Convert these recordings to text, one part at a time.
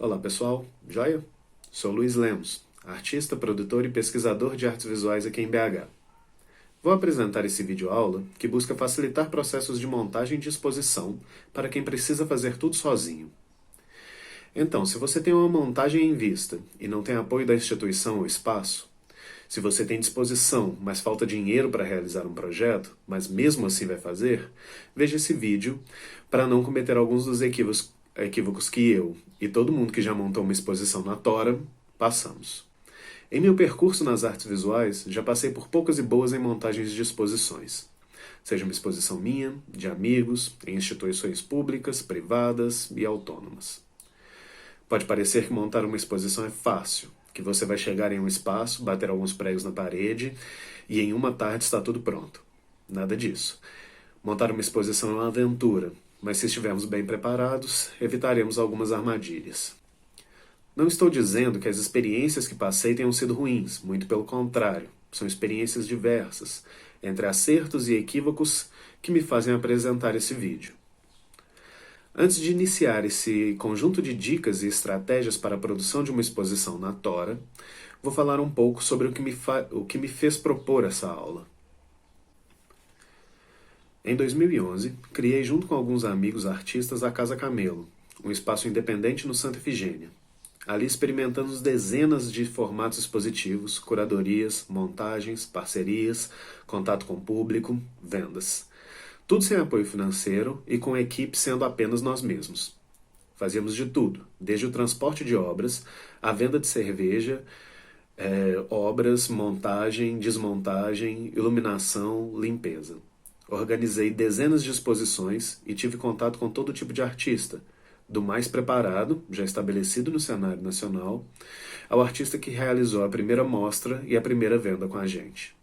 Olá pessoal, joia? Sou Luiz Lemos, artista, produtor e pesquisador de artes visuais aqui em BH. Vou apresentar esse vídeo-aula que busca facilitar processos de montagem de exposição para quem precisa fazer tudo sozinho. Então, se você tem uma montagem em vista e não tem apoio da instituição ou espaço, se você tem disposição, mas falta dinheiro para realizar um projeto, mas mesmo assim vai fazer, veja esse vídeo para não cometer alguns dos equívocos que eu e todo mundo que já montou uma exposição na Tora passamos. Em meu percurso nas artes visuais, já passei por poucas e boas em montagens de exposições. Seja uma exposição minha, de amigos, em instituições públicas, privadas e autônomas. Pode parecer que montar uma exposição é fácil, que você vai chegar em um espaço, bater alguns pregos na parede e em uma tarde está tudo pronto. Nada disso. Montar uma exposição é uma aventura, mas se estivermos bem preparados, evitaremos algumas armadilhas. Não estou dizendo que as experiências que passei tenham sido ruins, muito pelo contrário. São experiências diversas, entre acertos e equívocos, que me fazem apresentar esse vídeo. Antes de iniciar esse conjunto de dicas e estratégias para a produção de uma exposição na Tora, vou falar um pouco sobre o que me fez propor essa aula. Em 2011, criei junto com alguns amigos artistas a Casa Camelo, um espaço independente no Santa Efigênia. Ali experimentamos dezenas de formatos expositivos, curadorias, montagens, parcerias, contato com o público, vendas. Tudo sem apoio financeiro e com a equipe sendo apenas nós mesmos. Fazíamos de tudo, desde o transporte de obras, a venda de cerveja, obras, montagem, desmontagem, iluminação, limpeza. Organizei dezenas de exposições e tive contato com todo tipo de artista, do mais preparado, já estabelecido no cenário nacional, ao artista que realizou a primeira mostra e a primeira venda com a gente.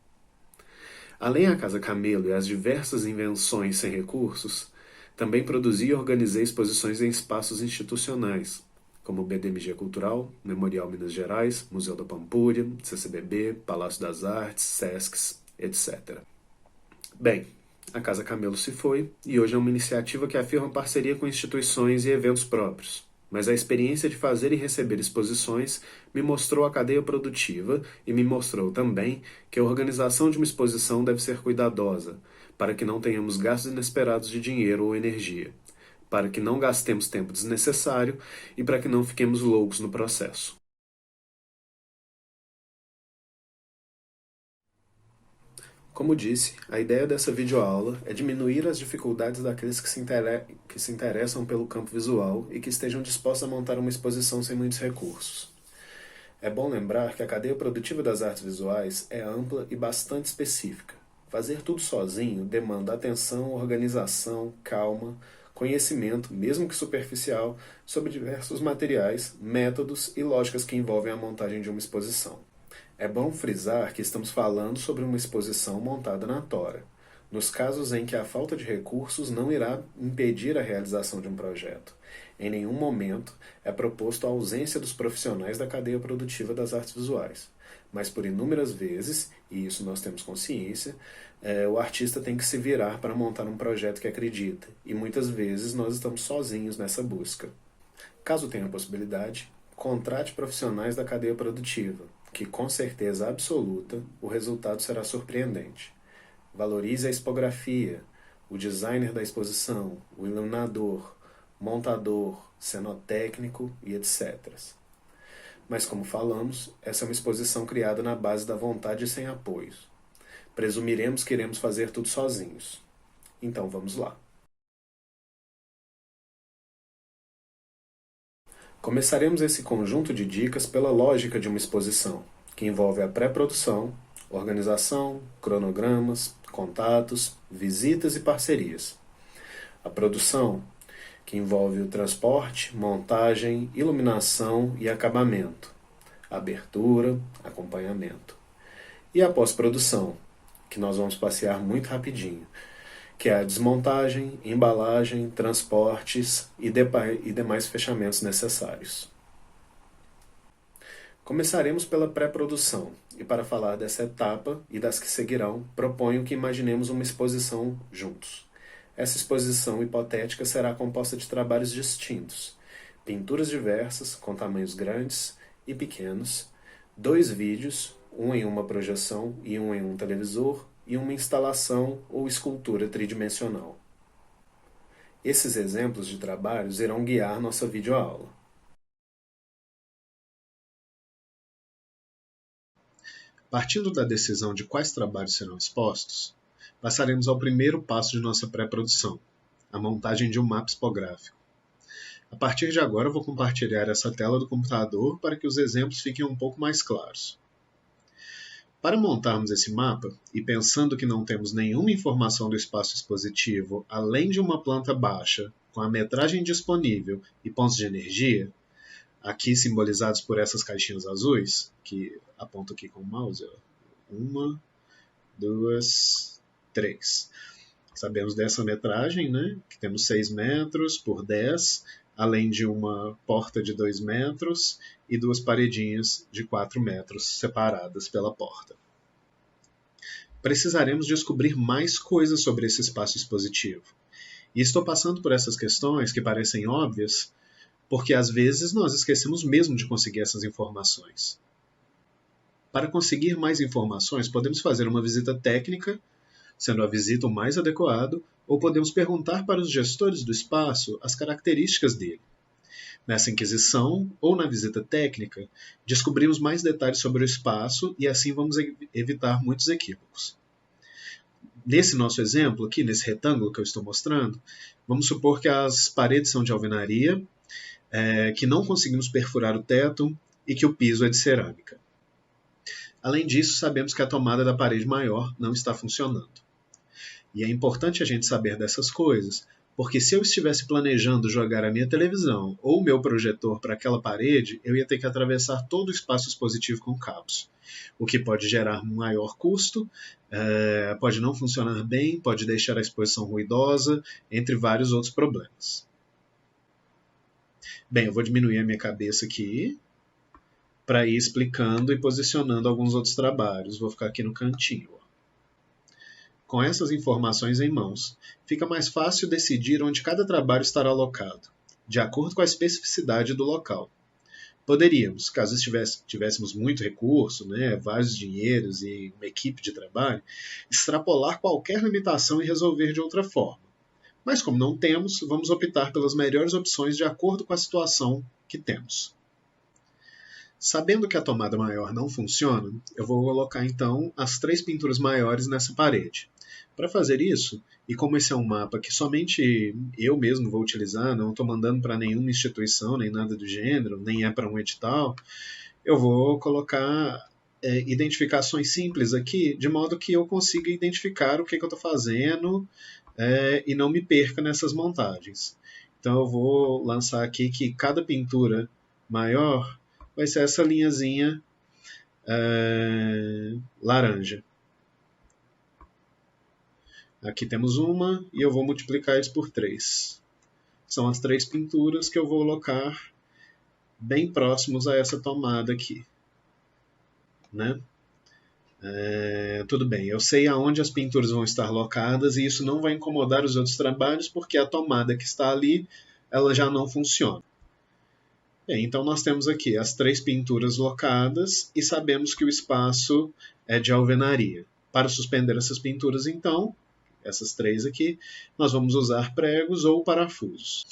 Além da Casa Camelo e as diversas invenções sem recursos, também produzi e organizei exposições em espaços institucionais, como o BDMG Cultural, Memorial Minas Gerais, Museu da Pampulha, CCBB, Palácio das Artes, Sescs, etc. Bem, a Casa Camelo se foi e hoje é uma iniciativa que afirma parceria com instituições e eventos próprios. Mas a experiência de fazer e receber exposições me mostrou a cadeia produtiva e me mostrou também que a organização de uma exposição deve ser cuidadosa, para que não tenhamos gastos inesperados de dinheiro ou energia, para que não gastemos tempo desnecessário e para que não fiquemos loucos no processo. Como disse, a ideia dessa videoaula é diminuir as dificuldades daqueles que se interessam pelo campo visual e que estejam dispostos a montar uma exposição sem muitos recursos. É bom lembrar que a cadeia produtiva das artes visuais é ampla e bastante específica. Fazer tudo sozinho demanda atenção, organização, calma, conhecimento, mesmo que superficial, sobre diversos materiais, métodos e lógicas que envolvem a montagem de uma exposição. É bom frisar que estamos falando sobre uma exposição montada na Tora, nos casos em que a falta de recursos não irá impedir a realização de um projeto. Em nenhum momento é proposto a ausência dos profissionais da cadeia produtiva das artes visuais. Mas por inúmeras vezes, e isso nós temos consciência, o artista tem que se virar para montar um projeto que acredita, e muitas vezes nós estamos sozinhos nessa busca. Caso tenha a possibilidade, contrate profissionais da cadeia produtiva, que com certeza absoluta o resultado será surpreendente. Valorize a expografia, o designer da exposição, o iluminador, montador, cenotécnico e etc. Mas como falamos, essa é uma exposição criada na base da vontade e sem apoios. Presumiremos que iremos fazer tudo sozinhos. Então vamos lá. Começaremos esse conjunto de dicas pela lógica de uma exposição, que envolve a pré-produção, organização, cronogramas, contatos, visitas e parcerias. A produção, que envolve o transporte, montagem, iluminação e acabamento, abertura, acompanhamento. E a pós-produção, que nós vamos passear muito rapidinho, que é a desmontagem, embalagem, transportes e demais fechamentos necessários. Começaremos pela pré-produção, e para falar dessa etapa e das que seguirão, proponho que imaginemos uma exposição juntos. Essa exposição hipotética será composta de trabalhos distintos: pinturas diversas, com tamanhos grandes e pequenos, 2 vídeos, um em uma projeção e um em um televisor, e uma instalação ou escultura tridimensional. Esses exemplos de trabalhos irão guiar nossa videoaula. Partindo da decisão de quais trabalhos serão expostos, passaremos ao primeiro passo de nossa pré-produção, a montagem de um mapa expográfico. A partir de agora, eu vou compartilhar essa tela do computador para que os exemplos fiquem um pouco mais claros. Para montarmos esse mapa, e pensando que não temos nenhuma informação do espaço expositivo além de uma planta baixa, com a metragem disponível e pontos de energia, aqui simbolizados por essas caixinhas azuis, que aponto aqui com o mouse, 1, 2, 3. Sabemos dessa metragem, né? Que temos 6 metros por 10, além de uma porta de 2 metros e 2 paredinhas de 4 metros separadas pela porta. Precisaremos descobrir mais coisas sobre esse espaço expositivo. E estou passando por essas questões que parecem óbvias, porque às vezes nós esquecemos mesmo de conseguir essas informações. Para conseguir mais informações, podemos fazer uma visita técnica, sendo a visita o mais adequado, ou podemos perguntar para os gestores do espaço as características dele. Nessa inquisição ou na visita técnica, descobrimos mais detalhes sobre o espaço e assim vamos evitar muitos equívocos. Nesse nosso exemplo, aqui nesse retângulo que eu estou mostrando, vamos supor que as paredes são de alvenaria, que não conseguimos perfurar o teto e que o piso é de cerâmica. Além disso, sabemos que a tomada da parede maior não está funcionando. E é importante a gente saber dessas coisas, porque se eu estivesse planejando jogar a minha televisão ou o meu projetor para aquela parede, eu ia ter que atravessar todo o espaço expositivo com cabos, o que pode gerar um maior custo, pode não funcionar bem, pode deixar a exposição ruidosa, entre vários outros problemas. Bem, eu vou diminuir a minha cabeça aqui para ir explicando e posicionando alguns outros trabalhos. Vou ficar aqui no cantinho. Com essas informações em mãos, fica mais fácil decidir onde cada trabalho estará alocado, de acordo com a especificidade do local. Poderíamos, caso tivéssemos muito recurso, vários dinheiros e uma equipe de trabalho, extrapolar qualquer limitação e resolver de outra forma. Mas como não temos, vamos optar pelas melhores opções de acordo com a situação que temos. Sabendo que a tomada maior não funciona, eu vou colocar então as 3 pinturas maiores nessa parede. Para fazer isso, e como esse é um mapa que somente eu mesmo vou utilizar, não estou mandando para nenhuma instituição, nem nada do gênero, nem é para um edital, eu vou colocar identificações simples aqui, de modo que eu consiga identificar o que eu estou fazendo e não me perca nessas montagens. Então eu vou lançar aqui que cada pintura maior vai ser essa linhazinha laranja. Aqui temos uma e eu vou multiplicar isso por 3. São as 3 pinturas que eu vou colocar bem próximos a essa tomada aqui. Tudo bem, eu sei aonde as pinturas vão estar locadas e isso não vai incomodar os outros trabalhos porque a tomada que está ali ela já não funciona. Bem, então nós temos aqui as 3 pinturas locadas e sabemos que o espaço é de alvenaria. Para suspender essas pinturas, então, essas 3 aqui, nós vamos usar pregos ou parafusos.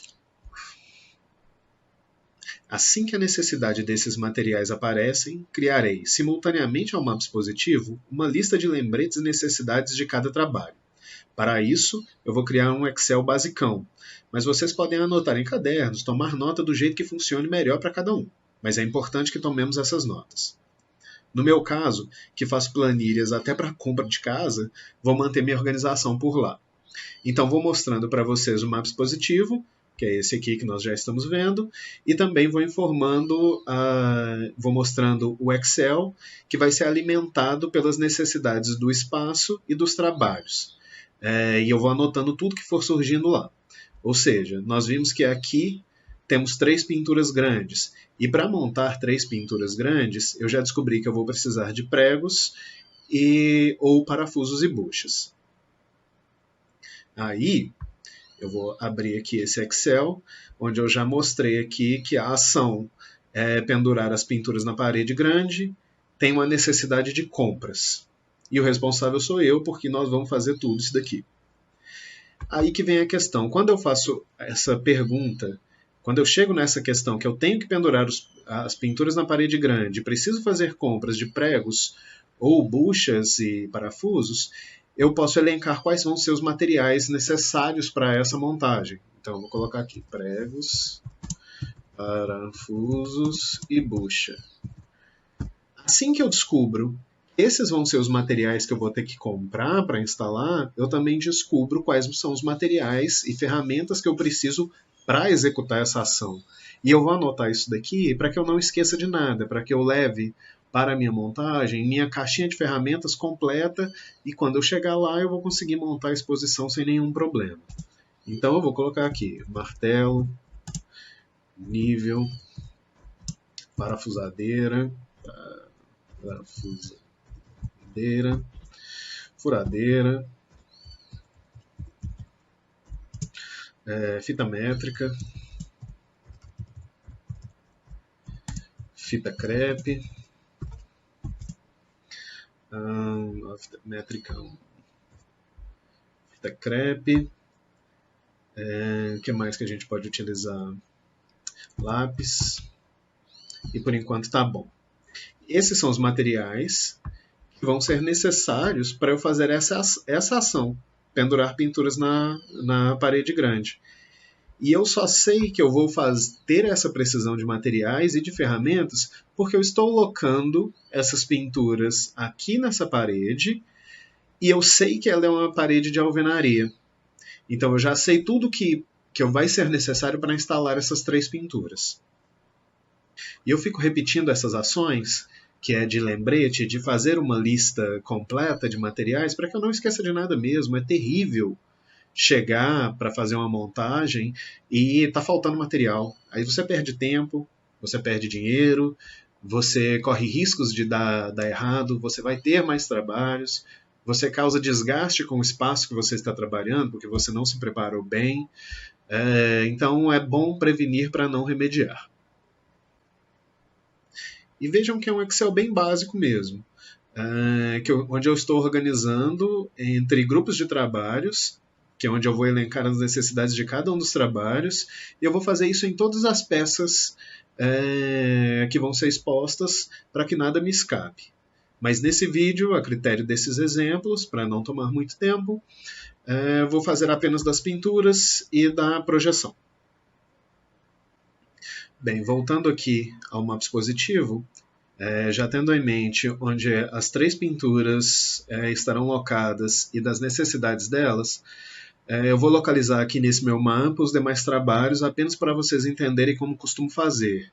Assim que a necessidade desses materiais aparecem, criarei, simultaneamente ao mapa expositivo, uma lista de lembretes e necessidades de cada trabalho. Para isso, eu vou criar um Excel basicão, mas vocês podem anotar em cadernos, tomar nota do jeito que funcione melhor para cada um, mas é importante que tomemos essas notas. No meu caso, que faço planilhas até para compra de casa, vou manter minha organização por lá. Então vou mostrando para vocês o mapa expositivo, que é esse aqui que nós já estamos vendo, e também vou mostrando o Excel, que vai ser alimentado pelas necessidades do espaço e dos trabalhos. E eu vou anotando tudo que for surgindo lá. Ou seja, nós vimos que aqui temos 3 pinturas grandes. E para montar 3 pinturas grandes, eu já descobri que eu vou precisar de pregos ou parafusos e buchas. Aí, Eu vou abrir aqui esse Excel, onde eu já mostrei aqui que a ação é pendurar as pinturas na parede grande, tem uma necessidade de compras. E o responsável sou eu, porque nós vamos fazer tudo isso daqui. Aí que vem a questão. Quando eu faço essa pergunta, quando eu chego nessa questão que eu tenho que pendurar as pinturas na parede grande, preciso fazer compras de pregos ou buchas e parafusos, eu posso elencar quais vão ser os materiais necessários para essa montagem. Então, eu vou colocar aqui pregos, parafusos e bucha. Assim que eu descubro esses vão ser os materiais que eu vou ter que comprar para instalar, eu também descubro quais são os materiais e ferramentas que eu preciso para executar essa ação. E eu vou anotar isso daqui para que eu não esqueça de nada, para que eu leve para a minha montagem minha caixinha de ferramentas completa e quando eu chegar lá eu vou conseguir montar a exposição sem nenhum problema. Então eu vou colocar aqui martelo, nível, parafusadeira, furadeira, fita métrica, fita crepe, fita métrica, fita crepe, o que mais que a gente pode utilizar? Lápis, e por enquanto tá bom. Esses são os materiais que vão ser necessários para eu fazer essa ação, pendurar pinturas na parede grande. E eu só sei que eu vou ter essa precisão de materiais e de ferramentas porque eu estou locando essas pinturas aqui nessa parede e eu sei que ela é uma parede de alvenaria. Então eu já sei tudo que vai ser necessário para instalar essas 3 pinturas. E eu fico repetindo essas ações, que é de lembrete, de fazer uma lista completa de materiais, para que eu não esqueça de nada mesmo. É terrível chegar para fazer uma montagem e tá faltando material. Aí você perde tempo, você perde dinheiro, você corre riscos de dar errado, você vai ter mais trabalhos, você causa desgaste com o espaço que você está trabalhando, porque você não se preparou bem. Então é bom prevenir para não remediar. E vejam que é um Excel bem básico mesmo, onde eu estou organizando entre grupos de trabalhos, que é onde eu vou elencar as necessidades de cada um dos trabalhos, e eu vou fazer isso em todas as peças que vão ser expostas para que nada me escape. Mas nesse vídeo, a critério desses exemplos, para não tomar muito tempo, vou fazer apenas das pinturas e da projeção. Bem, voltando aqui ao mapa expositivo, já tendo em mente onde as 3 pinturas estarão locadas e das necessidades delas, eu vou localizar aqui nesse meu mapa os demais trabalhos apenas para vocês entenderem como costumo fazer.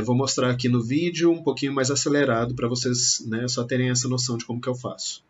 Vou mostrar aqui no vídeo um pouquinho mais acelerado para vocês só terem essa noção de como que eu faço.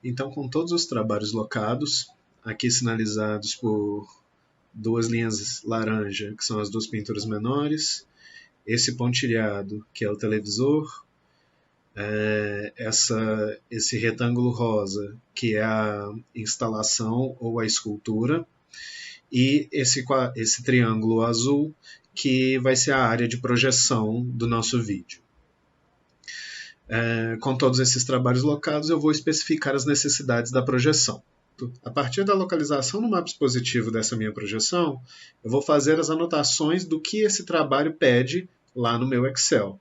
Então, com todos os trabalhos locados, aqui sinalizados por duas linhas laranja, que são as duas pinturas menores, esse pontilhado, que é o televisor, esse retângulo rosa, que é a instalação ou a escultura, e esse triângulo azul, que vai ser a área de projeção do nosso vídeo. Com todos esses trabalhos locados, eu vou especificar as necessidades da projeção. A partir da localização no mapa expositivo dessa minha projeção, eu vou fazer as anotações do que esse trabalho pede lá no meu Excel.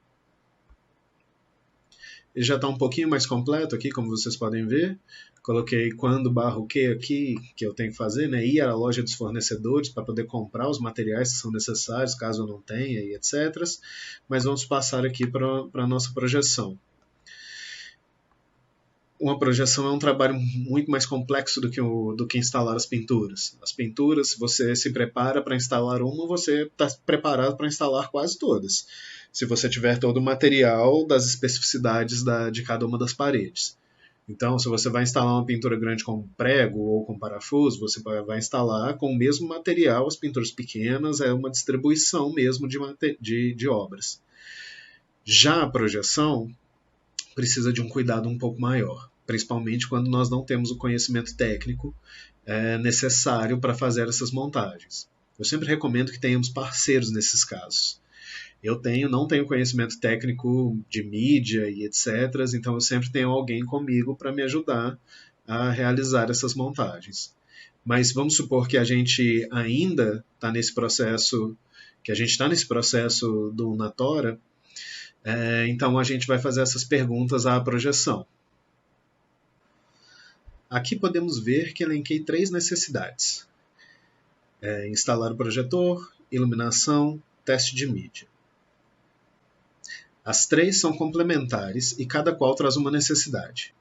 Ele já está um pouquinho mais completo aqui, como vocês podem ver. Coloquei quando barra o que aqui que eu tenho que fazer, né? Ir à loja dos fornecedores para poder comprar os materiais que são necessários, caso eu não tenha, e etc. Mas vamos passar aqui para a nossa projeção. Uma projeção é um trabalho muito mais complexo do que instalar as pinturas. As pinturas, você se prepara para instalar uma, você está preparado para instalar quase todas, se você tiver todo o material das especificidades de cada uma das paredes. Então, se você vai instalar uma pintura grande com prego ou com parafuso, você vai instalar com o mesmo material. As pinturas pequenas é uma distribuição mesmo de obras. Já a projeção precisa de um cuidado um pouco maior, principalmente quando nós não temos o conhecimento técnico necessário para fazer essas montagens. Eu sempre recomendo que tenhamos parceiros nesses casos. Eu não tenho conhecimento técnico de mídia e etc., então eu sempre tenho alguém comigo para me ajudar a realizar essas montagens. Mas vamos supor que a gente ainda está nesse processo, do Natora, então a gente vai fazer essas perguntas à projeção. Aqui podemos ver que elenquei 3 necessidades. Instalar o projetor, iluminação, teste de mídia. As 3 são complementares e cada qual traz uma necessidade.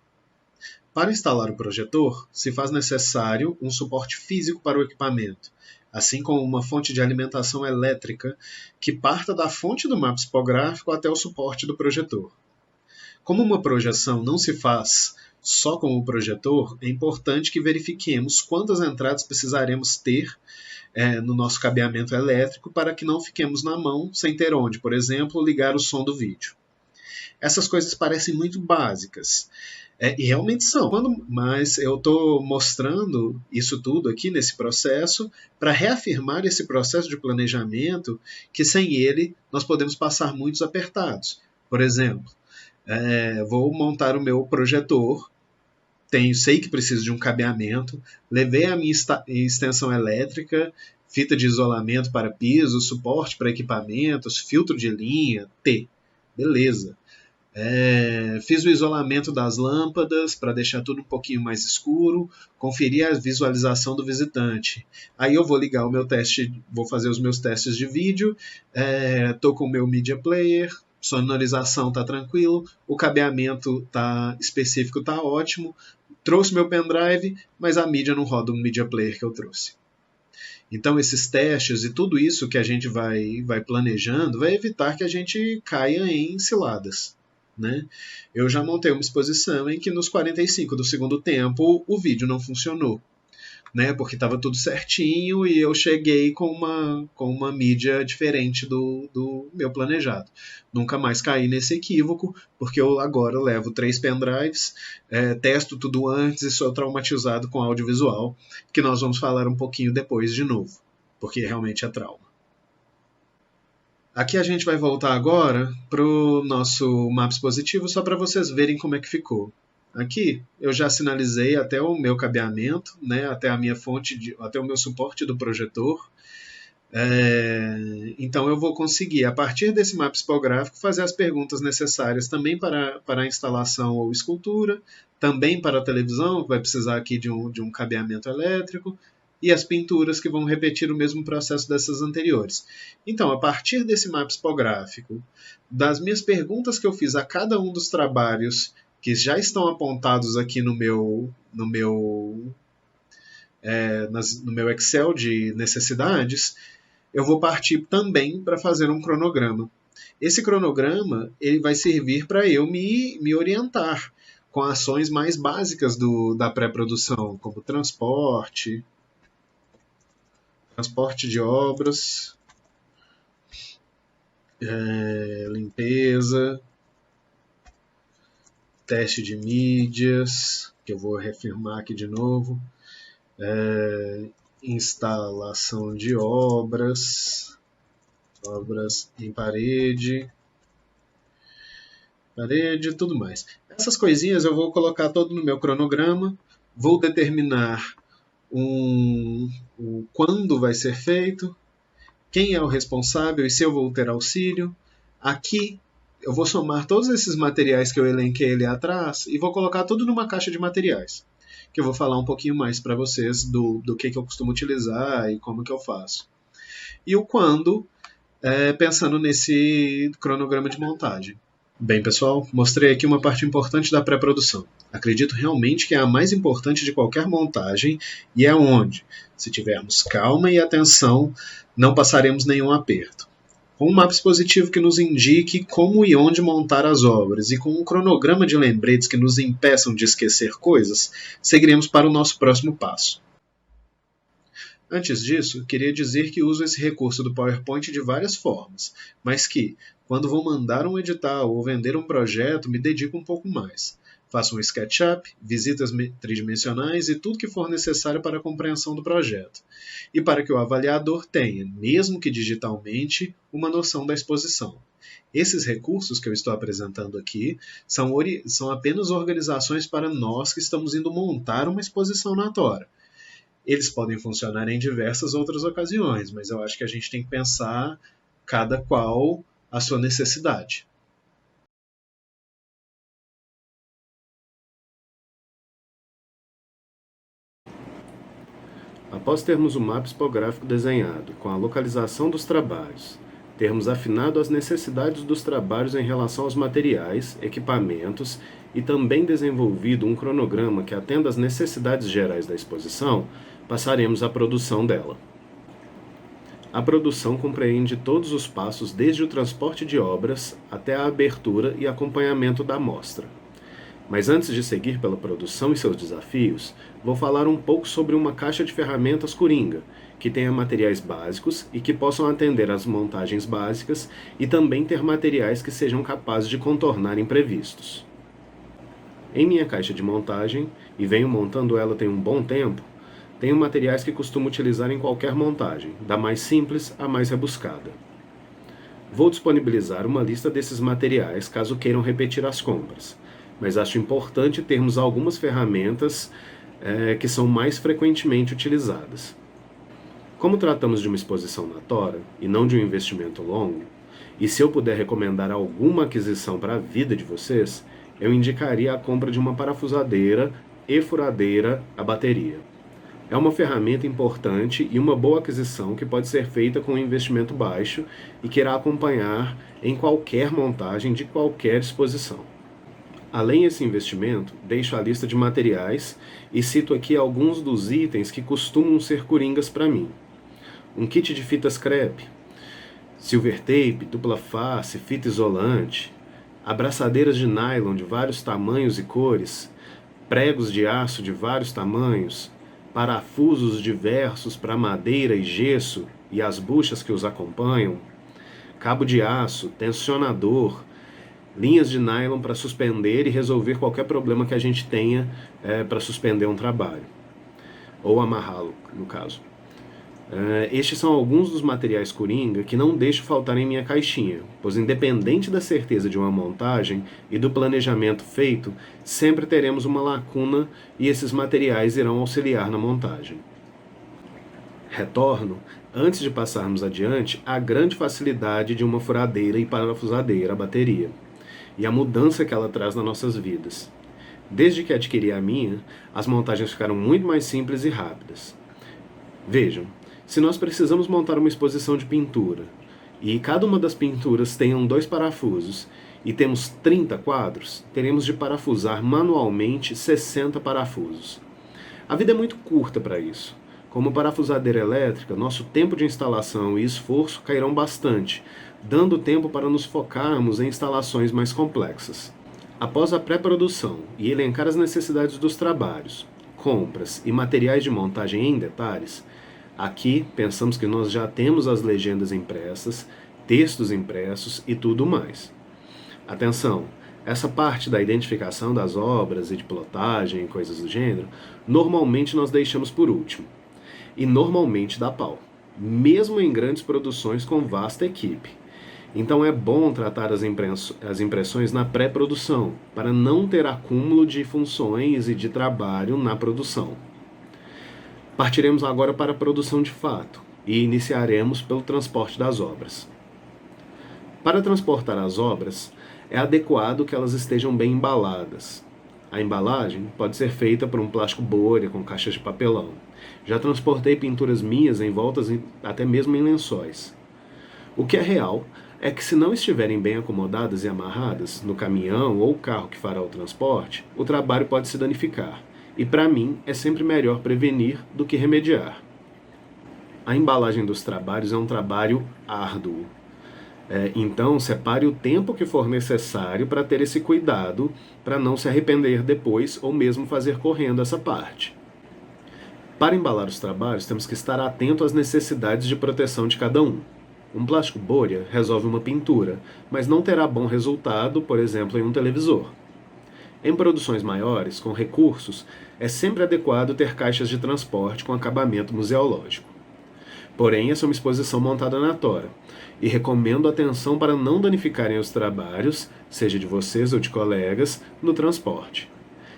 Para instalar o projetor, se faz necessário um suporte físico para o equipamento, assim como uma fonte de alimentação elétrica que parta da fonte do mapa expográfico até o suporte do projetor. Como uma projeção não se faz só com o projetor, é importante que verifiquemos quantas entradas precisaremos ter no nosso cabeamento elétrico para que não fiquemos na mão sem ter onde, por exemplo, ligar o som do vídeo. Essas coisas parecem muito básicas, e realmente são, mas eu estou mostrando isso tudo aqui nesse processo para reafirmar esse processo de planejamento que sem ele nós podemos passar muitos apertados. Por exemplo, vou montar o meu projetor, sei que preciso de um cabeamento, levei a minha extensão elétrica, fita de isolamento para piso, suporte para equipamentos, filtro de linha, beleza. Fiz o isolamento das lâmpadas para deixar tudo um pouquinho mais escuro, conferi a visualização do visitante. Aí eu vou ligar o meu teste, vou fazer os meus testes de vídeo, estou com o meu Media Player, sonorização está tranquilo, o cabeamento específico está ótimo, trouxe meu pendrive, mas a mídia não roda no Media Player que eu trouxe. Então esses testes e tudo isso que a gente vai planejando vai evitar que a gente caia em ciladas. Né? Eu já montei uma exposição em que nos 45 do segundo tempo o vídeo não funcionou, né? Porque estava tudo certinho e eu cheguei com uma mídia diferente do meu planejado. Nunca mais caí nesse equívoco, porque eu agora levo 3 pendrives, testo tudo antes e sou traumatizado com audiovisual, que nós vamos falar um pouquinho depois de novo, porque realmente é trauma. Aqui a gente vai voltar agora para o nosso mapa expositivo, só para vocês verem como é que ficou. Aqui eu já sinalizei até o meu cabeamento, né, até a minha fonte, até o meu suporte do projetor. Então eu vou conseguir, a partir desse mapa expográfico, fazer as perguntas necessárias também para a instalação ou escultura, também para a televisão, que vai precisar aqui de um cabeamento elétrico, e as pinturas que vão repetir o mesmo processo dessas anteriores. Então, a partir desse mapa expográfico, das minhas perguntas que eu fiz a cada um dos trabalhos que já estão apontados aqui no meu Excel de necessidades, eu vou partir também para fazer um cronograma. Esse cronograma ele vai servir para eu me orientar. com ações mais básicas da pré-produção, como transporte de obras, limpeza, teste de mídias, que eu vou reafirmar aqui de novo, instalação de obras em parede, tudo mais. Essas coisinhas eu vou colocar todo no meu cronograma, vou determinar quando vai ser feito, quem é o responsável e se eu vou ter auxílio. Aqui eu vou somar todos esses materiais que eu elenquei ali atrás e vou colocar tudo numa caixa de materiais, que eu vou falar um pouquinho mais para vocês do que eu costumo utilizar e como que eu faço. E o quando, pensando nesse cronograma de montagem. Bem, pessoal, mostrei aqui uma parte importante da pré-produção. Acredito realmente que é a mais importante de qualquer montagem e é onde, se tivermos calma e atenção, não passaremos nenhum aperto. Com um mapa expositivo que nos indique como e onde montar as obras e com um cronograma de lembretes que nos impeçam de esquecer coisas, seguiremos para o nosso próximo passo. Antes disso, queria dizer que uso esse recurso do PowerPoint de várias formas, mas que, quando vou mandar um edital ou vender um projeto, me dedico um pouco mais. Faço um SketchUp, visitas tridimensionais e tudo que for necessário para a compreensão do projeto. E para que o avaliador tenha, mesmo que digitalmente, uma noção da exposição. Esses recursos que eu estou apresentando aqui são apenas organizações para nós que estamos indo montar uma exposição na Tora. Eles podem funcionar em diversas outras ocasiões, mas eu acho que a gente tem que pensar cada qual a sua necessidade. Após termos o mapa expográfico desenhado, com a localização dos trabalhos, termos afinado as necessidades dos trabalhos em relação aos materiais, equipamentos e também desenvolvido um cronograma que atenda às necessidades gerais da exposição, passaremos à produção dela. A produção compreende todos os passos desde o transporte de obras até a abertura e acompanhamento da amostra. Mas antes de seguir pela produção e seus desafios, vou falar um pouco sobre uma caixa de ferramentas Coringa, que tenha materiais básicos e que possam atender às montagens básicas e também ter materiais que sejam capazes de contornar imprevistos. Em minha caixa de montagem, e venho montando ela tem um bom tempo, tenho materiais que costumo utilizar em qualquer montagem, da mais simples à mais rebuscada. Vou disponibilizar uma lista desses materiais caso queiram repetir as compras, mas acho importante termos algumas ferramentas que são mais frequentemente utilizadas. Como tratamos de uma exposição na Tora e não de um investimento longo, e se eu puder recomendar alguma aquisição para a vida de vocês, eu indicaria a compra de uma parafusadeira e furadeira a bateria. É uma ferramenta importante e uma boa aquisição que pode ser feita com um investimento baixo e que irá acompanhar em qualquer montagem de qualquer exposição. Além desse investimento, deixo a lista de materiais e cito aqui alguns dos itens que costumam ser coringas para mim. Um kit de fitas crepe, silver tape, dupla face, fita isolante, abraçadeiras de nylon de vários tamanhos e cores, pregos de aço de vários tamanhos, parafusos diversos para madeira e gesso e as buchas que os acompanham, cabo de aço, tensionador, linhas de nylon para suspender e resolver qualquer problema que a gente tenha para suspender um trabalho, ou amarrá-lo, no caso. Estes são alguns dos materiais coringa que não deixo faltar em minha caixinha, pois independente da certeza de uma montagem e do planejamento feito, sempre teremos uma lacuna e esses materiais irão auxiliar na montagem. Retorno, antes de passarmos adiante, à grande facilidade de uma furadeira e parafusadeira à bateria, e a mudança que ela traz nas nossas vidas. Desde que adquiri a minha, as montagens ficaram muito mais simples e rápidas. Vejam, se nós precisamos montar uma exposição de pintura, e cada uma das pinturas tenham 2 parafusos, e temos 30 quadros, teremos de parafusar manualmente 60 parafusos. A vida é muito curta para isso. Como parafusadeira elétrica, nosso tempo de instalação e esforço cairão bastante, dando tempo para nos focarmos em instalações mais complexas. Após a pré-produção e elencar as necessidades dos trabalhos, compras e materiais de montagem em detalhes, aqui pensamos que nós já temos as legendas impressas, textos impressos e tudo mais. Atenção! Essa parte da identificação das obras e de plotagem e coisas do gênero, normalmente nós deixamos por último. E normalmente dá pau, mesmo em grandes produções com vasta equipe. Então é bom tratar as impressões na pré-produção, para não ter acúmulo de funções e de trabalho na produção. Partiremos agora para a produção de fato, e iniciaremos pelo transporte das obras. Para transportar as obras, é adequado que elas estejam bem embaladas. A embalagem pode ser feita por um plástico bolha com caixas de papelão. Já transportei pinturas minhas envoltas até mesmo em lençóis. O que é real é que se não estiverem bem acomodadas e amarradas no caminhão ou carro que fará o transporte, o trabalho pode se danificar. E para mim é sempre melhor prevenir do que remediar. A embalagem dos trabalhos é um trabalho árduo. Então, separe o tempo que for necessário para ter esse cuidado, para não se arrepender depois ou mesmo fazer correndo essa parte. Para embalar os trabalhos, temos que estar atento às necessidades de proteção de cada um. Um plástico bolha resolve uma pintura, mas não terá bom resultado, por exemplo, em um televisor. Em produções maiores, com recursos, é sempre adequado ter caixas de transporte com acabamento museológico. Porém, essa é uma exposição montada na tora, e recomendo atenção para não danificarem os trabalhos, seja de vocês ou de colegas, no transporte.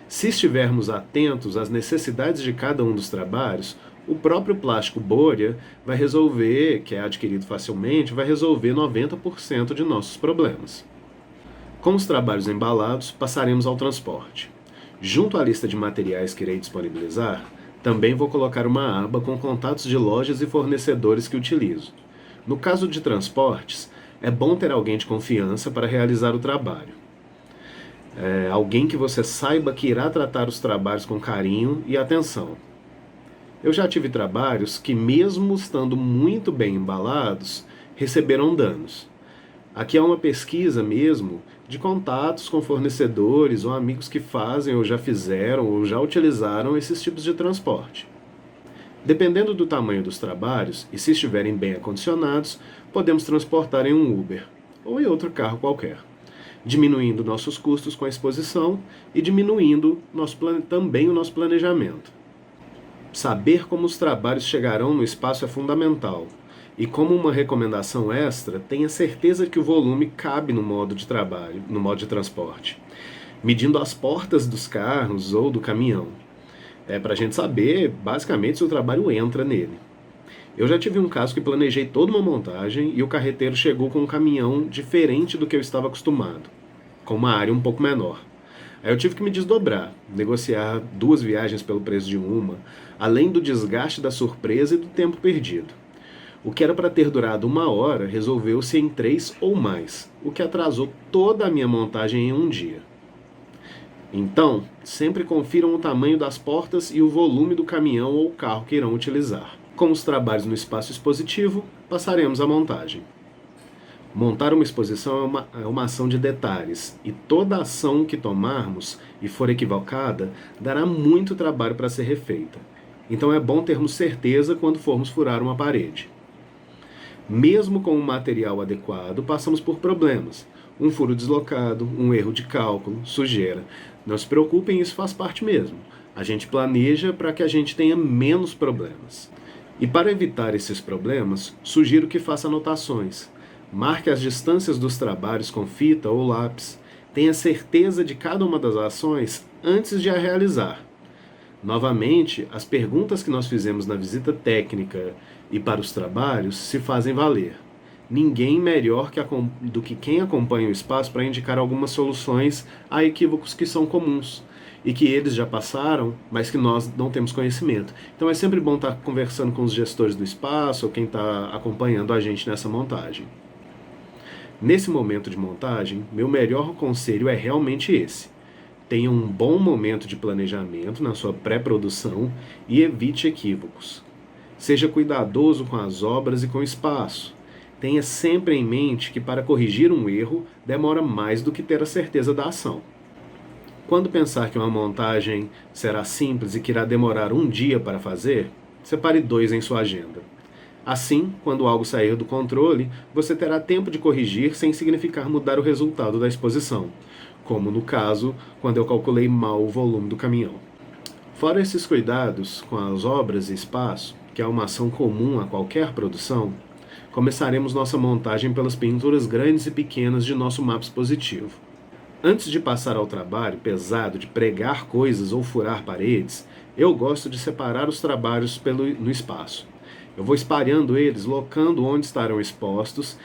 Se estivermos atentos às necessidades de cada um dos trabalhos, o próprio plástico bolha vai resolver, que é adquirido facilmente, vai resolver 90% de nossos problemas. Com os trabalhos embalados, passaremos ao transporte. Junto à lista de materiais que irei disponibilizar, também vou colocar uma aba com contatos de lojas e fornecedores que utilizo. No caso de transportes, é bom ter alguém de confiança para realizar o trabalho. Alguém que você saiba que irá tratar os trabalhos com carinho e atenção. Eu já tive trabalhos que, mesmo estando muito bem embalados, receberam danos. Aqui é uma pesquisa mesmo de contatos com fornecedores ou amigos que fazem ou já fizeram ou já utilizaram esses tipos de transporte. Dependendo do tamanho dos trabalhos e se estiverem bem acondicionados, podemos transportar em um Uber ou em outro carro qualquer, diminuindo nossos custos com a exposição e diminuindo também o nosso planejamento. Saber como os trabalhos chegarão no espaço é fundamental. E como uma recomendação extra, tenha certeza que o volume cabe no modo de trabalho, no modo de transporte, medindo as portas dos carros ou do caminhão. Para a gente saber, basicamente, se o trabalho entra nele. Eu já tive um caso que planejei toda uma montagem e o carreteiro chegou com um caminhão diferente do que eu estava acostumado, com uma área um pouco menor. Aí eu tive que me desdobrar, negociar 2 viagens pelo preço de uma, além do desgaste da surpresa e do tempo perdido. O que era para ter durado 1 hora resolveu-se em 3 ou mais, o que atrasou toda a minha montagem em um dia. Então, sempre confiram o tamanho das portas e o volume do caminhão ou carro que irão utilizar. Com os trabalhos no espaço expositivo, passaremos à montagem. Montar uma exposição é uma ação de detalhes, e toda ação que tomarmos e for equivocada dará muito trabalho para ser refeita. Então é bom termos certeza quando formos furar uma parede. Mesmo com o material adequado, passamos por problemas. Um furo deslocado, um erro de cálculo, sujeira. Não se preocupem, isso faz parte mesmo. A gente planeja para que a gente tenha menos problemas. E para evitar esses problemas, sugiro que faça anotações. Marque as distâncias dos trabalhos com fita ou lápis. Tenha certeza de cada uma das ações antes de a realizar. Novamente, as perguntas que nós fizemos na visita técnica e para os trabalhos se fazem valer. Ninguém melhor do que quem acompanha o espaço para indicar algumas soluções a equívocos que são comuns e que eles já passaram, mas que nós não temos conhecimento. Então é sempre bom estar conversando com os gestores do espaço ou quem está acompanhando a gente nessa montagem. Nesse momento de montagem, meu melhor conselho é realmente esse. Tenha um bom momento de planejamento na sua pré-produção e evite equívocos. Seja cuidadoso com as obras e com o espaço. Tenha sempre em mente que para corrigir um erro demora mais do que ter a certeza da ação. Quando pensar que uma montagem será simples e que irá demorar um dia para fazer, separe 2 em sua agenda. Assim, quando algo sair do controle, você terá tempo de corrigir sem significar mudar o resultado da exposição, como no caso, quando eu calculei mal o volume do caminhão. Fora esses cuidados com as obras e espaço, que é uma ação comum a qualquer produção, começaremos nossa montagem pelas pinturas grandes e pequenas de nosso mapa expositivo. Antes de passar ao trabalho pesado de pregar coisas ou furar paredes, eu gosto de separar os trabalhos no espaço. Eu vou espalhando eles, locando onde estarão expostos,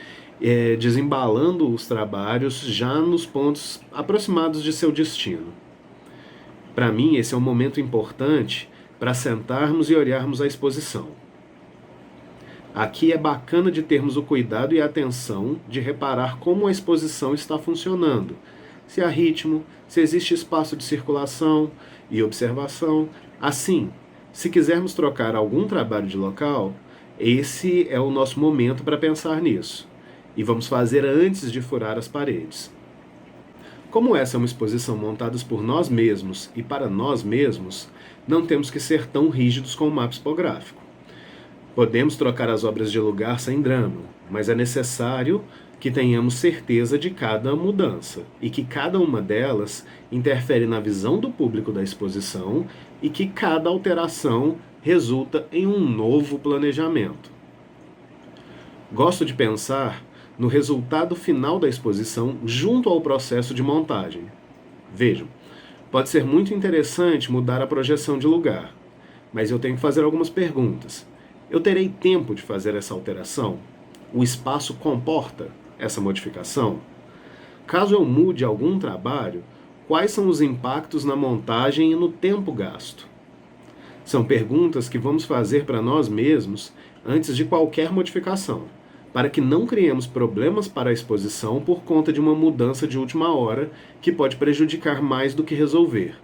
desembalando os trabalhos já nos pontos aproximados de seu destino. Para mim, esse é um momento importante para sentarmos e olharmos a exposição. Aqui é bacana de termos o cuidado e a atenção de reparar como a exposição está funcionando, se há ritmo, se existe espaço de circulação e observação. Assim, se quisermos trocar algum trabalho de local, esse é o nosso momento para pensar nisso. E vamos fazer antes de furar as paredes. Como essa é uma exposição montada por nós mesmos e para nós mesmos, não temos que ser tão rígidos com o mapa expográfico. Podemos trocar as obras de lugar sem drama, mas é necessário que tenhamos certeza de cada mudança e que cada uma delas interfere na visão do público da exposição e que cada alteração resulta em um novo planejamento. Gosto de pensar no resultado final da exposição junto ao processo de montagem. Vejam, pode ser muito interessante mudar a projeção de lugar, mas eu tenho que fazer algumas perguntas. Eu terei tempo de fazer essa alteração? O espaço comporta essa modificação? Caso eu mude algum trabalho, quais são os impactos na montagem e no tempo gasto? São perguntas que vamos fazer para nós mesmos antes de qualquer modificação, para que não criemos problemas para a exposição por conta de uma mudança de última hora que pode prejudicar mais do que resolver.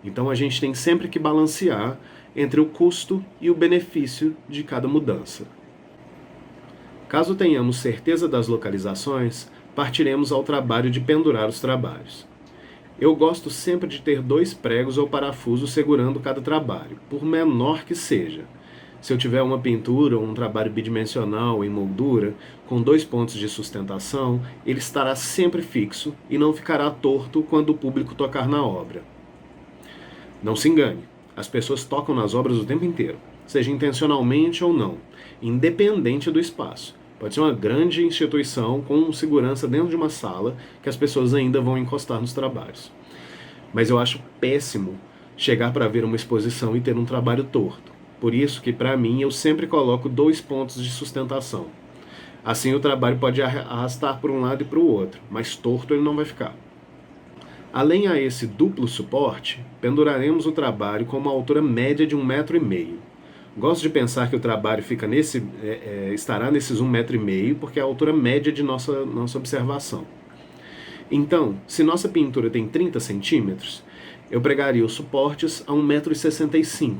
Então a gente tem sempre que balancear entre o custo e o benefício de cada mudança. Caso tenhamos certeza das localizações, partiremos ao trabalho de pendurar os trabalhos. Eu gosto sempre de ter 2 pregos ou parafusos segurando cada trabalho, por menor que seja. Se eu tiver uma pintura ou um trabalho bidimensional em moldura, com 2 pontos de sustentação, ele estará sempre fixo e não ficará torto quando o público tocar na obra. Não se engane, as pessoas tocam nas obras o tempo inteiro, seja intencionalmente ou não, independente do espaço. Pode ser uma grande instituição com segurança dentro de uma sala que as pessoas ainda vão encostar nos trabalhos. Mas eu acho péssimo chegar para ver uma exposição e ter um trabalho torto. Por isso que, para mim, eu sempre coloco 2 pontos de sustentação. Assim o trabalho pode arrastar para um lado e para o outro, mas torto ele não vai ficar. Além a esse duplo suporte, penduraremos o trabalho com uma altura média de 1,5 m. Gosto de pensar que o trabalho estará nesses 1,5 m, porque é a altura média de nossa observação. Então, se nossa pintura tem 30 centímetros, eu pregaria os suportes a 1,65 m,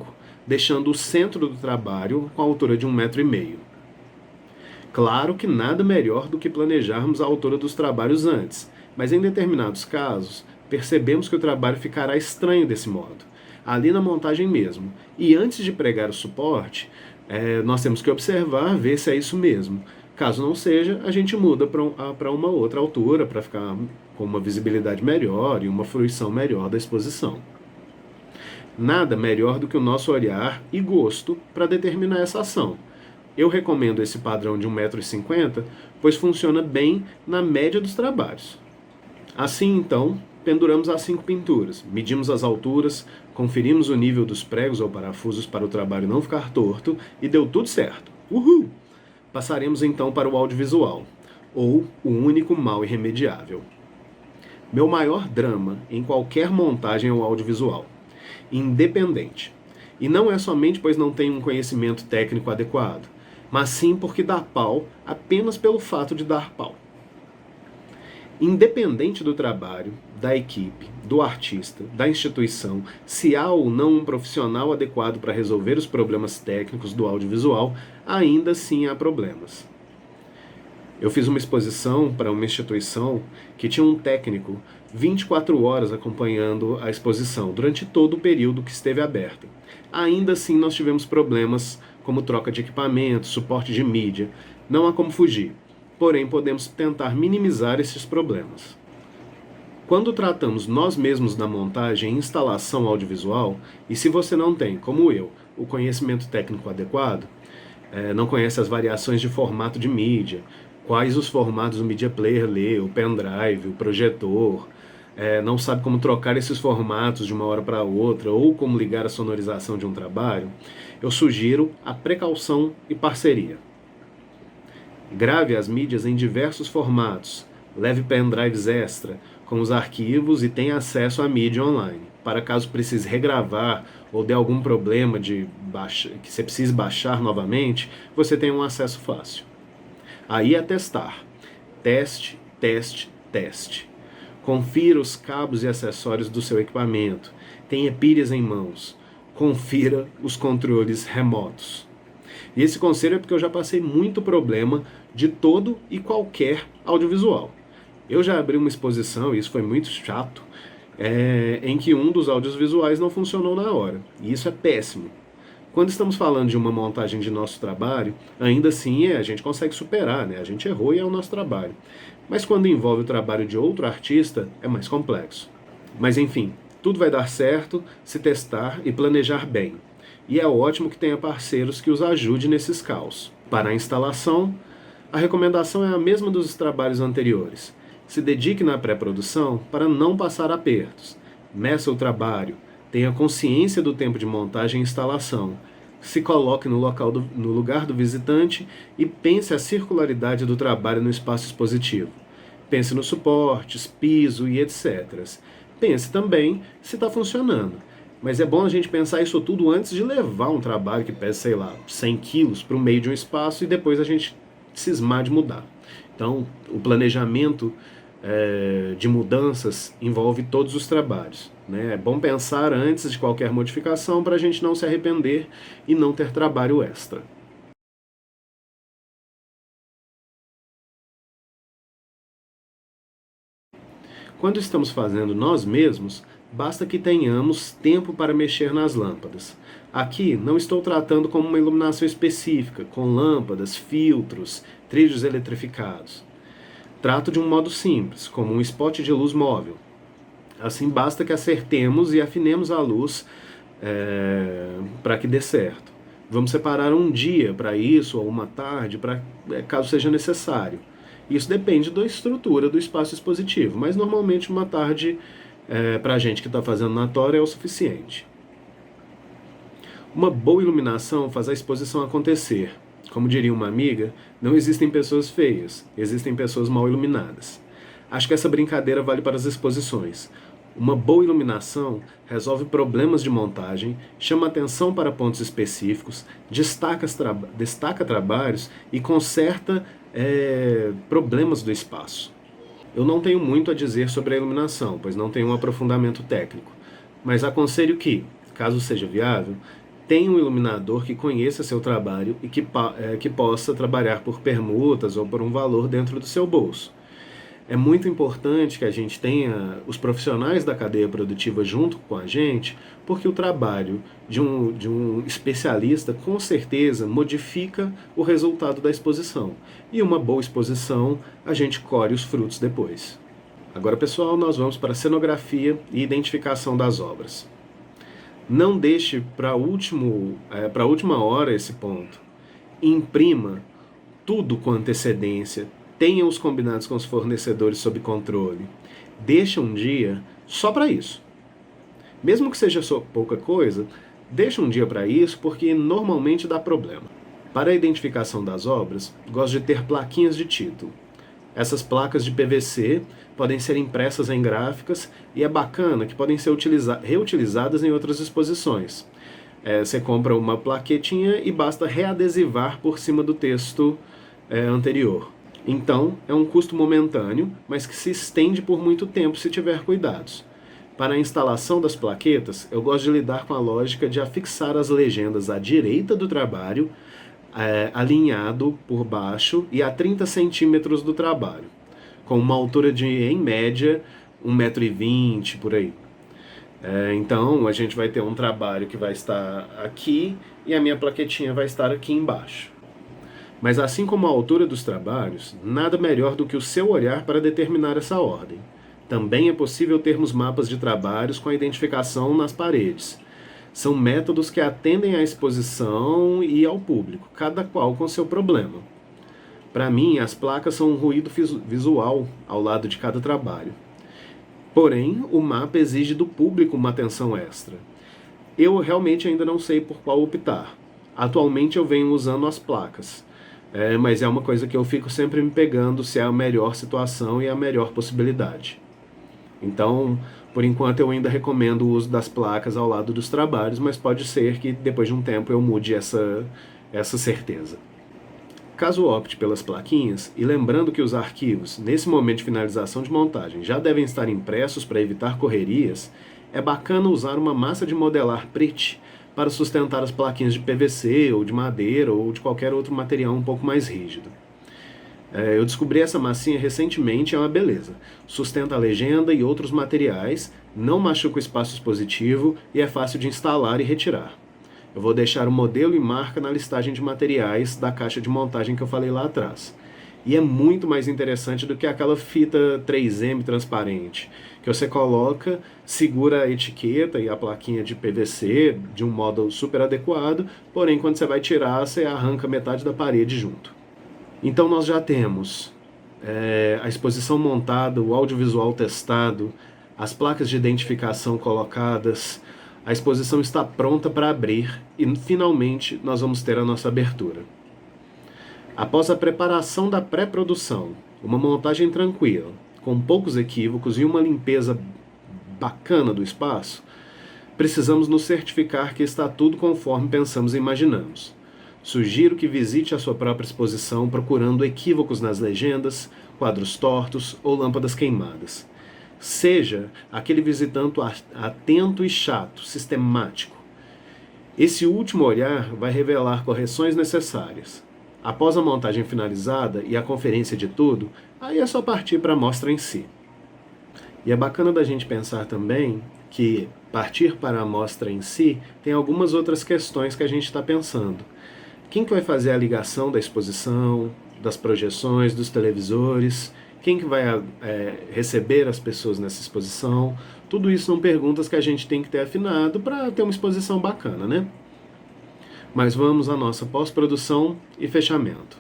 deixando o centro do trabalho com a altura de 1,5 m. Claro que nada melhor do que planejarmos a altura dos trabalhos antes, mas em determinados casos, percebemos que o trabalho ficará estranho desse modo, ali na montagem mesmo. E antes de pregar o suporte, nós temos que observar, ver se é isso mesmo. Caso não seja, a gente muda para uma outra altura, para ficar com uma visibilidade melhor e uma fruição melhor da exposição. Nada melhor do que o nosso olhar e gosto para determinar essa ação. Eu recomendo esse padrão de 1,50 m, pois funciona bem na média dos trabalhos. Assim, então, penduramos as 5 pinturas, medimos as alturas, conferimos o nível dos pregos ou parafusos para o trabalho não ficar torto e deu tudo certo. Uhul! Passaremos então para o audiovisual, ou o único mal irremediável. Meu maior drama em qualquer montagem é o audiovisual, independente. E não é somente pois não tenho um conhecimento técnico adequado, mas sim porque dá pau apenas pelo fato de dar pau. Independente do trabalho, da equipe, do artista, da instituição, se há ou não um profissional adequado para resolver os problemas técnicos do audiovisual, ainda assim há problemas. Eu fiz uma exposição para uma instituição que tinha um técnico 24 horas acompanhando a exposição durante todo o período que esteve aberta. Ainda assim, nós tivemos problemas como troca de equipamento, suporte de mídia. Não há como fugir. Porém, podemos tentar minimizar esses problemas. Quando tratamos nós mesmos da montagem e instalação audiovisual, e se você não tem, como eu, o conhecimento técnico adequado, não conhece as variações de formato de mídia, quais os formatos o media player lê, o pendrive, o projetor, não sabe como trocar esses formatos de uma hora para outra ou como ligar a sonorização de um trabalho, eu sugiro a precaução e parceria. Grave as mídias em diversos formatos, leve pendrives extra com os arquivos e tenha acesso à mídia online, para caso precise regravar ou dê algum problema que você precise baixar novamente, você tenha um acesso fácil. Aí é testar. Teste, teste, teste. Confira os cabos e acessórios do seu equipamento. Tenha pilhas em mãos. Confira os controles remotos. E esse conselho é porque eu já passei muito problema de todo e qualquer audiovisual. Eu já abri uma exposição, e isso foi muito chato, em que um dos audiovisuais não funcionou na hora. E isso é péssimo. Quando estamos falando de uma montagem de nosso trabalho, ainda assim a gente consegue superar, né? A gente errou e é o nosso trabalho. Mas quando envolve o trabalho de outro artista, é mais complexo. Mas enfim, tudo vai dar certo se testar e planejar bem. E é ótimo que tenha parceiros que os ajude nesses caos. Para a instalação, a recomendação é a mesma dos trabalhos anteriores. Se dedique na pré-produção para não passar apertos. Meça o trabalho. Tenha consciência do tempo de montagem e instalação. Se coloque no lugar do visitante e pense a circularidade do trabalho no espaço expositivo. Pense nos suportes, piso e etc. Pense também se está funcionando. Mas é bom a gente pensar isso tudo antes de levar um trabalho que pesa, sei lá, 100 quilos para o meio de um espaço e depois a gente cismar de mudar. Então, o planejamento de mudanças envolve todos os trabalhos. Né? É bom pensar antes de qualquer modificação para a gente não se arrepender e não ter trabalho extra. Quando estamos fazendo nós mesmos, basta que tenhamos tempo para mexer nas lâmpadas. Aqui não estou tratando como uma iluminação específica, com lâmpadas, filtros, trilhos eletrificados. Trato de um modo simples, como um spot de luz móvel. Assim basta que acertemos e afinemos a luz para que dê certo. Vamos separar um dia para isso, ou uma tarde, caso seja necessário. Isso depende da estrutura do espaço expositivo, mas normalmente uma tarde para a gente que está fazendo na tora é o suficiente. Uma boa iluminação faz a exposição acontecer. Como diria uma amiga, não existem pessoas feias, existem pessoas mal iluminadas. Acho que essa brincadeira vale para as exposições. Uma boa iluminação resolve problemas de montagem, chama atenção para pontos específicos, destaca trabalhos e conserta problemas do espaço. Eu não tenho muito a dizer sobre a iluminação, pois não tenho um aprofundamento técnico, mas aconselho que, caso seja viável, tenha um iluminador que conheça seu trabalho e que possa trabalhar por permutas ou por um valor dentro do seu bolso. É muito importante que a gente tenha os profissionais da cadeia produtiva junto com a gente, porque o trabalho de um especialista com certeza modifica o resultado da exposição. E uma boa exposição, a gente colhe os frutos depois. Agora, pessoal, nós vamos para a cenografia e identificação das obras. Não deixe para a última hora esse ponto. Imprima tudo com antecedência. Tenha os combinados com os fornecedores sob controle. Deixa um dia só para isso. Mesmo que seja só pouca coisa, deixa um dia para isso, porque normalmente dá problema. Para a identificação das obras, gosto de ter plaquinhas de título. Essas placas de PVC podem ser impressas em gráficas e é bacana que podem ser reutilizadas em outras exposições. Você compra uma plaquetinha e basta readesivar por cima do texto anterior. Então, é um custo momentâneo, mas que se estende por muito tempo se tiver cuidados. Para a instalação das plaquetas, eu gosto de lidar com a lógica de afixar as legendas à direita do trabalho, alinhado por baixo e a 30 centímetros do trabalho, com uma altura de, em média, 1,20 m por aí. Então a gente vai ter um trabalho que vai estar aqui e a minha plaquetinha vai estar aqui embaixo. Mas assim como a altura dos trabalhos, nada melhor do que o seu olhar para determinar essa ordem. Também é possível termos mapas de trabalhos com a identificação nas paredes. São métodos que atendem à exposição e ao público, cada qual com seu problema. Para mim, as placas são um ruído visual ao lado de cada trabalho. Porém, o mapa exige do público uma atenção extra. Eu realmente ainda não sei por qual optar. Atualmente eu venho usando as placas, mas é uma coisa que eu fico sempre me pegando se é a melhor situação e a melhor possibilidade. Então, por enquanto eu ainda recomendo o uso das placas ao lado dos trabalhos, mas pode ser que depois de um tempo eu mude essa certeza. Caso opte pelas plaquinhas, e lembrando que os arquivos, nesse momento de finalização de montagem, já devem estar impressos para evitar correrias, é bacana usar uma massa de modelar PRIT para sustentar as plaquinhas de PVC, ou de madeira, ou de qualquer outro material um pouco mais rígido. Eu descobri essa massinha recentemente, é uma beleza. Sustenta a legenda e outros materiais, não machuca o espaço expositivo e é fácil de instalar e retirar. Eu vou deixar o modelo e marca na listagem de materiais da caixa de montagem que eu falei lá atrás. E é muito mais interessante do que aquela fita 3M transparente, que você coloca, segura a etiqueta e a plaquinha de PVC de um modo super adequado, porém quando você vai tirar, você arranca metade da parede junto. Então nós já temos a exposição montada, o audiovisual testado, as placas de identificação colocadas, a exposição está pronta para abrir e finalmente nós vamos ter a nossa abertura. Após a preparação da pré-produção, uma montagem tranquila, com poucos equívocos e uma limpeza bacana do espaço, precisamos nos certificar que está tudo conforme pensamos e imaginamos. Sugiro que visite a sua própria exposição procurando equívocos nas legendas, quadros tortos ou lâmpadas queimadas. Seja aquele visitante atento e chato, sistemático. Esse último olhar vai revelar correções necessárias. Após a montagem finalizada e a conferência de tudo, aí é só partir para a mostra em si. E é bacana da gente pensar também que partir para a mostra em si tem algumas outras questões que a gente está pensando. Quem que vai fazer a ligação da exposição, das projeções, dos televisores? Quem que vai receber as pessoas nessa exposição? Tudo isso são perguntas que a gente tem que ter afinado para ter uma exposição bacana, né? Mas vamos à nossa pós-produção e fechamento.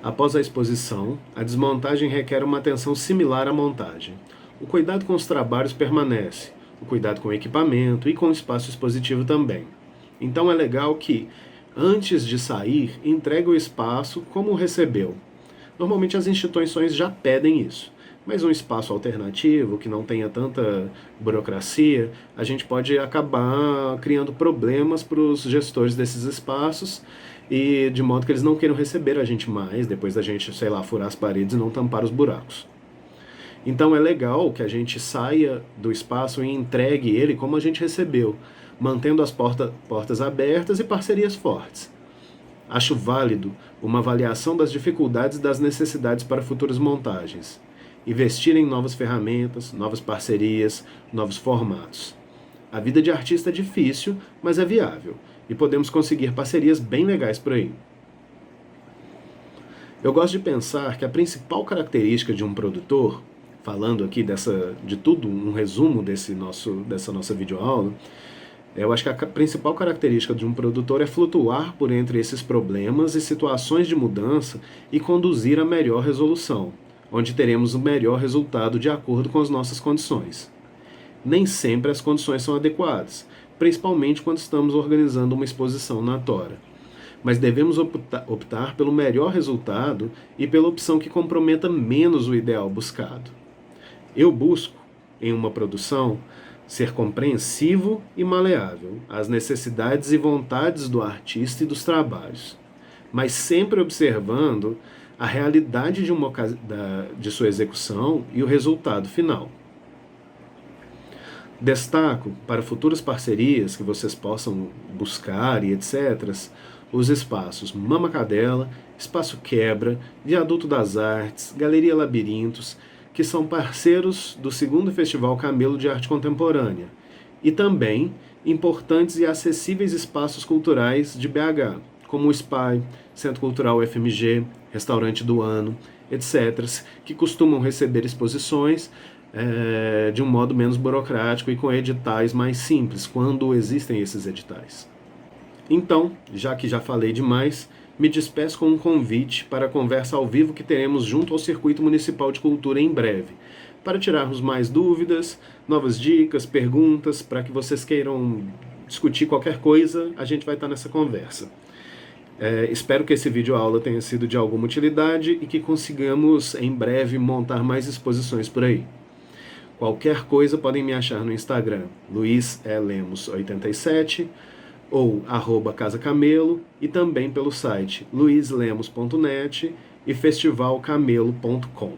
Após a exposição, a desmontagem requer uma atenção similar à montagem. O cuidado com os trabalhos permanece, o cuidado com o equipamento e com o espaço expositivo também. Então é legal que, antes de sair, entregue o espaço como o recebeu. Normalmente as instituições já pedem isso, mas um espaço alternativo, que não tenha tanta burocracia, a gente pode acabar criando problemas para os gestores desses espaços, e de modo que eles não queiram receber a gente mais, depois da gente, sei lá, furar as paredes e não tampar os buracos. Então é legal que a gente saia do espaço e entregue ele como a gente recebeu, mantendo as portas abertas e parcerias fortes. Acho válido uma avaliação das dificuldades e das necessidades para futuras montagens. Investir em novas ferramentas, novas parcerias, novos formatos. A vida de artista é difícil, mas é viável, e podemos conseguir parcerias bem legais por aí. Eu gosto de pensar que a principal característica de um produtor, falando aqui de tudo, um resumo dessa nossa videoaula, eu acho que a principal característica de um produtor é flutuar por entre esses problemas e situações de mudança e conduzir a melhor resolução, onde teremos o melhor resultado de acordo com as nossas condições. Nem sempre as condições são adequadas, principalmente quando estamos organizando uma exposição na tora. Mas devemos optar pelo melhor resultado e pela opção que comprometa menos o ideal buscado. Eu busco, em uma produção, ser compreensivo e maleável às necessidades e vontades do artista e dos trabalhos, mas sempre observando a realidade de sua execução e o resultado final. Destaco, para futuras parcerias que vocês possam buscar e etc., os espaços Mama Cadela, Espaço Quebra, Viaduto das Artes, Galeria Labirintos, que são parceiros do 2º Festival Camelo de Arte Contemporânea, e também importantes e acessíveis espaços culturais de BH, como o SPAI, Centro Cultural UFMG, Restaurante do Ano, etc., que costumam receber exposições de um modo menos burocrático e com editais mais simples, quando existem esses editais. Então, já que já falei demais, me despeço com um convite para a conversa ao vivo que teremos junto ao Circuito Municipal de Cultura em breve, para tirarmos mais dúvidas, novas dicas, perguntas, para que vocês queiram discutir qualquer coisa, a gente vai estar nessa conversa. Espero que esse vídeo aula tenha sido de alguma utilidade e que consigamos em breve montar mais exposições por aí. Qualquer coisa podem me achar no Instagram, luislemos87, ou @casacamelo, e também pelo site luislemos.net e festivalcamelo.com.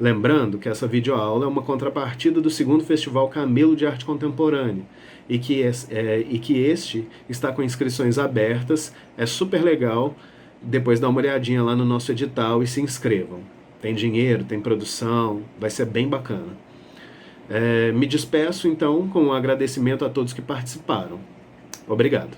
Lembrando que essa videoaula é uma contrapartida do 2º Festival Camelo de Arte Contemporânea e que este está com inscrições abertas, é super legal, depois dá uma olhadinha lá no nosso edital e se inscrevam. Tem dinheiro, tem produção, vai ser bem bacana. Me despeço então com um agradecimento a todos que participaram. Obrigado.